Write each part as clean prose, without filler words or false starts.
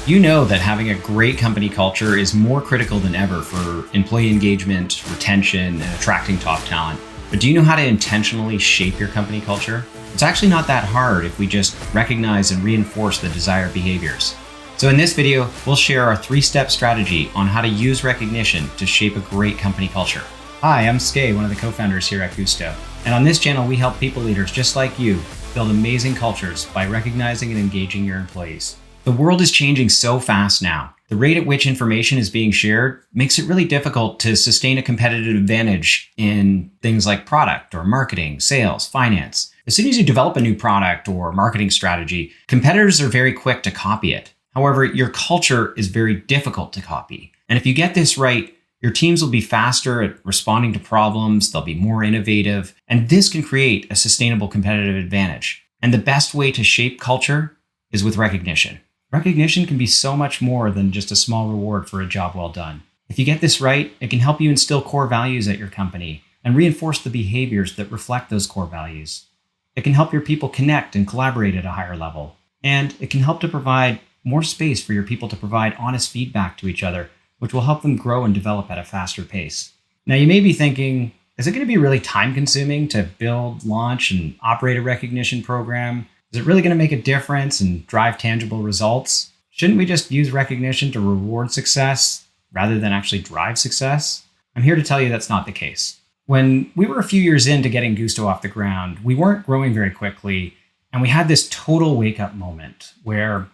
You know that having a great company culture is more critical than ever for employee engagement, retention, and attracting top talent. But do you know how to intentionally shape your company culture? It's actually not that hard if we just recognize and reinforce the desired behaviors. So in this video, we'll share our 3-step strategy on how to use recognition to shape a great company culture. Hi, I'm Skay, one of the co-founders here at Guusto. And on this channel, we help people leaders just like you build amazing cultures by recognizing and engaging your employees. The world is changing so fast now. The rate at which information is being shared makes it really difficult to sustain a competitive advantage in things like product or marketing, sales, finance. As soon as you develop a new product or marketing strategy, competitors are very quick to copy it. However, your culture is very difficult to copy. And if you get this right, your teams will be faster at responding to problems, they'll be more innovative, and this can create a sustainable competitive advantage. And the best way to shape culture is with recognition. Recognition can be so much more than just a small reward for a job well done. If you get this right, it can help you instill core values at your company and reinforce the behaviors that reflect those core values. It can help your people connect and collaborate at a higher level. And it can help to provide more space for your people to provide honest feedback to each other, which will help them grow and develop at a faster pace. Now, you may be thinking, is it going to be really time consuming to build, launch, and operate a recognition program? Is it really going to make a difference and drive tangible results? Shouldn't we just use recognition to reward success rather than actually drive success? I'm here to tell you that's not the case. When we were a few years into getting Guusto off the ground, we weren't growing very quickly, and we had this total wake-up moment where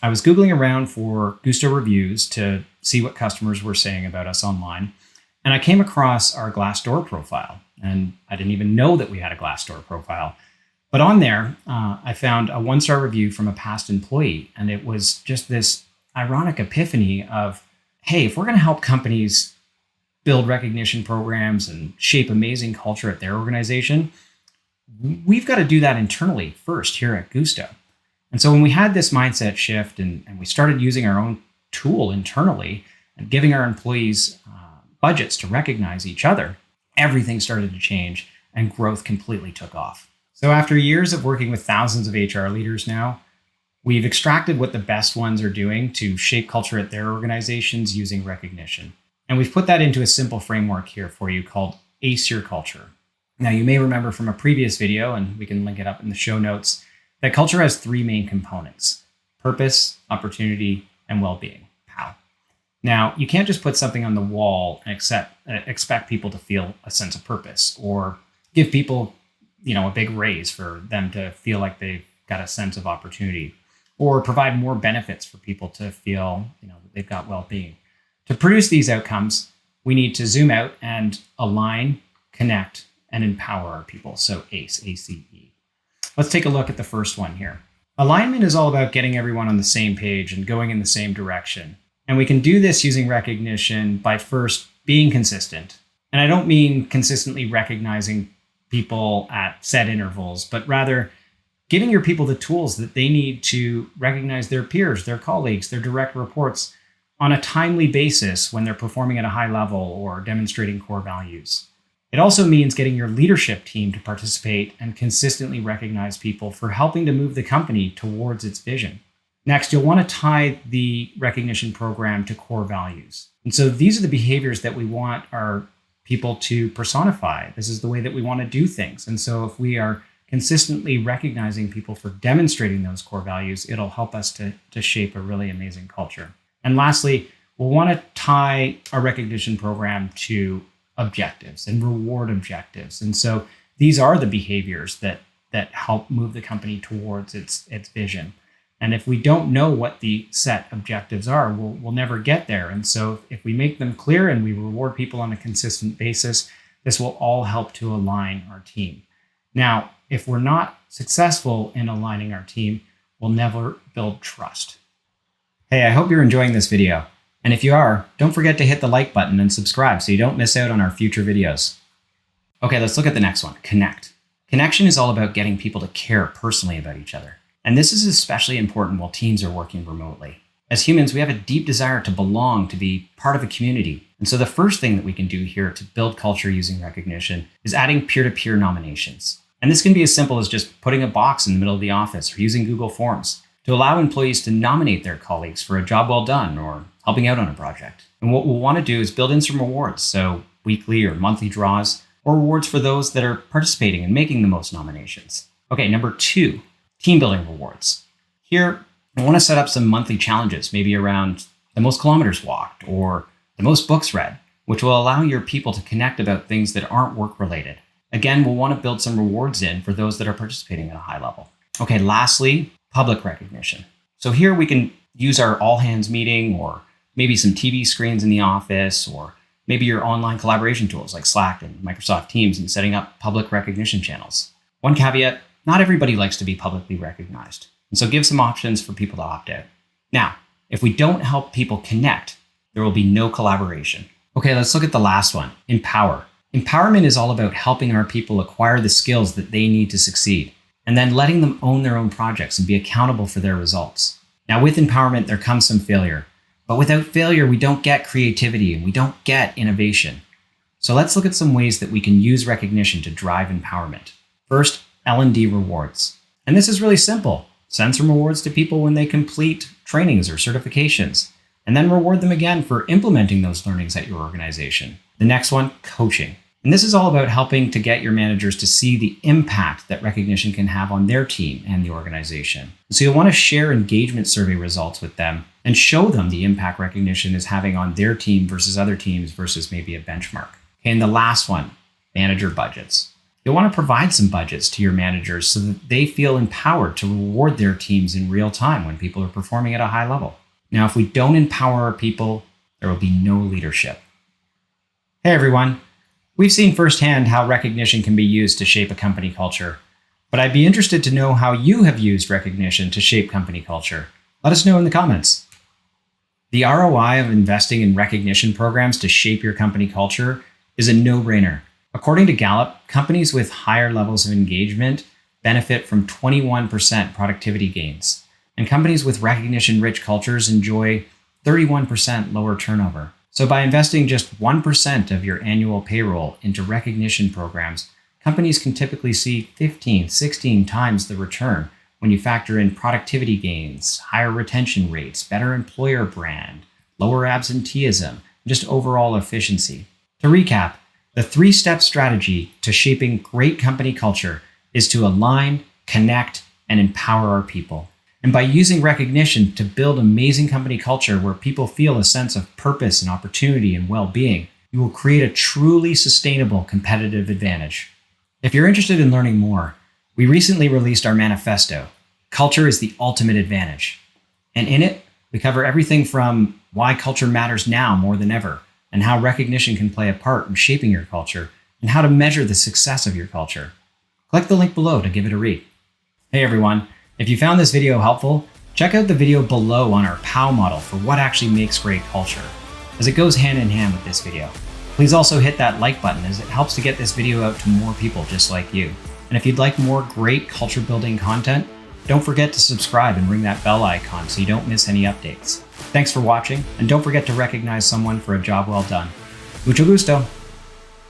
I was Googling around for Guusto reviews to see what customers were saying about us online, and I came across our Glassdoor profile, and I didn't even know that we had a Glassdoor profile. But on there, I found a 1-star review from a past employee, and it was just this ironic epiphany of, hey, if we're going to help companies build recognition programs and shape amazing culture at their organization, we've got to do that internally first here at Guusto. And so when we had this mindset shift and we started using our own tool internally and giving our employees budgets to recognize each other, everything started to change and growth completely took off. So after years of working with thousands of HR leaders now, we've extracted what the best ones are doing to shape culture at their organizations using recognition. And we've put that into a simple framework here for you called ACE Your Culture. Now, you may remember from a previous video, and we can link it up in the show notes, that culture has 3 main components: purpose, opportunity, and well-being. POW. Now, you can't just put something on the wall and expect people to feel a sense of purpose or give people a big raise for them to feel like they've got a sense of opportunity, or provide more benefits for people to feel, that they've got well-being. To produce these outcomes, we need to zoom out and align, connect, and empower our people. So ACE, A-C-E. Let's take a look at the first one here. Alignment is all about getting everyone on the same page and going in the same direction. And we can do this using recognition by first being consistent. And I don't mean consistently recognizing people at set intervals, but rather giving your people the tools that they need to recognize their peers, their colleagues, their direct reports on a timely basis when they're performing at a high level or demonstrating core values. It also means getting your leadership team to participate and consistently recognize people for helping to move the company towards its vision. Next, you'll want to tie the recognition program to core values. And so these are the behaviors that we want our people to personify. This is the way that we want to do things. And so if we are consistently recognizing people for demonstrating those core values, it'll help us to shape a really amazing culture. And lastly, we'll want to tie our recognition program to objectives and reward objectives. And so these are the behaviors that help move the company towards its vision. And if we don't know what the set objectives are, we'll never get there. And so if we make them clear and we reward people on a consistent basis, this will all help to align our team. Now, if we're not successful in aligning our team, we'll never build trust. Hey, I hope you're enjoying this video. And if you are, don't forget to hit the like button and subscribe so you don't miss out on our future videos. Okay, let's look at the next one, connect. Connection is all about getting people to care personally about each other. And this is especially important while teams are working remotely. As humans, we have a deep desire to belong, to be part of a community. And so the first thing that we can do here to build culture using recognition is adding peer-to-peer nominations. And this can be as simple as just putting a box in the middle of the office or using Google Forms. to allow employees to nominate their colleagues for a job well done or helping out on a project. And what we'll want to do is build in some rewards, so weekly or monthly draws, or rewards for those that are participating and making the most nominations. Okay, number 2, team building rewards. Here, I want to set up some monthly challenges, maybe around the most kilometers walked or the most books read, which will allow your people to connect about things that aren't work related. Again, we'll want to build some rewards in for those that are participating at a high level. Okay, lastly, public recognition. So here we can use our all hands meeting or maybe some TV screens in the office or maybe your online collaboration tools like Slack and Microsoft Teams and setting up public recognition channels. One caveat, not everybody likes to be publicly recognized. And so give some options for people to opt out. Now, if we don't help people connect, there will be no collaboration. Okay, let's look at the last one, empower. Empowerment is all about helping our people acquire the skills that they need to succeed, and then letting them own their own projects and be accountable for their results. Now, with empowerment, there comes some failure. But without failure, we don't get creativity and we don't get innovation. So let's look at some ways that we can use recognition to drive empowerment. First, L&D rewards. And this is really simple. Send some rewards to people when they complete trainings or certifications, and then reward them again for implementing those learnings at your organization. The next one, coaching. And this is all about helping to get your managers to see the impact that recognition can have on their team and the organization. So you'll want to share engagement survey results with them and show them the impact recognition is having on their team versus other teams versus maybe a benchmark. Okay, and the last one, manager budgets. You'll want to provide some budgets to your managers so that they feel empowered to reward their teams in real time when people are performing at a high level. Now, if we don't empower our people, there will be no leadership. Hey everyone, we've seen firsthand how recognition can be used to shape a company culture, but I'd be interested to know how you have used recognition to shape company culture. Let us know in the comments. The ROI of investing in recognition programs to shape your company culture is a no-brainer. According to Gallup, companies with higher levels of engagement benefit from 21% productivity gains, and companies with recognition-rich cultures enjoy 31% lower turnover. So by investing just 1% of your annual payroll into recognition programs, companies can typically see 15, 16 times the return when you factor in productivity gains, higher retention rates, better employer brand, lower absenteeism, and just overall efficiency. To recap, the 3-step strategy to shaping great company culture is to align, connect, and empower our people. And by using recognition to build amazing company culture where people feel a sense of purpose and opportunity and well-being, you will create a truly sustainable competitive advantage. If you're interested in learning more, we recently released our manifesto, Culture is the Ultimate Advantage. And in it, we cover everything from why culture matters now more than ever, and how recognition can play a part in shaping your culture, and how to measure the success of your culture. Click the link below to give it a read. Hey everyone, if you found this video helpful, check out the video below on our POW model for what actually makes great culture, as it goes hand in hand with this video. Please also hit that like button as it helps to get this video out to more people just like you. And if you'd like more great culture building content, don't forget to subscribe and ring that bell icon so you don't miss any updates. Thanks for watching, and don't forget to recognize someone for a job well done. Mucho gusto!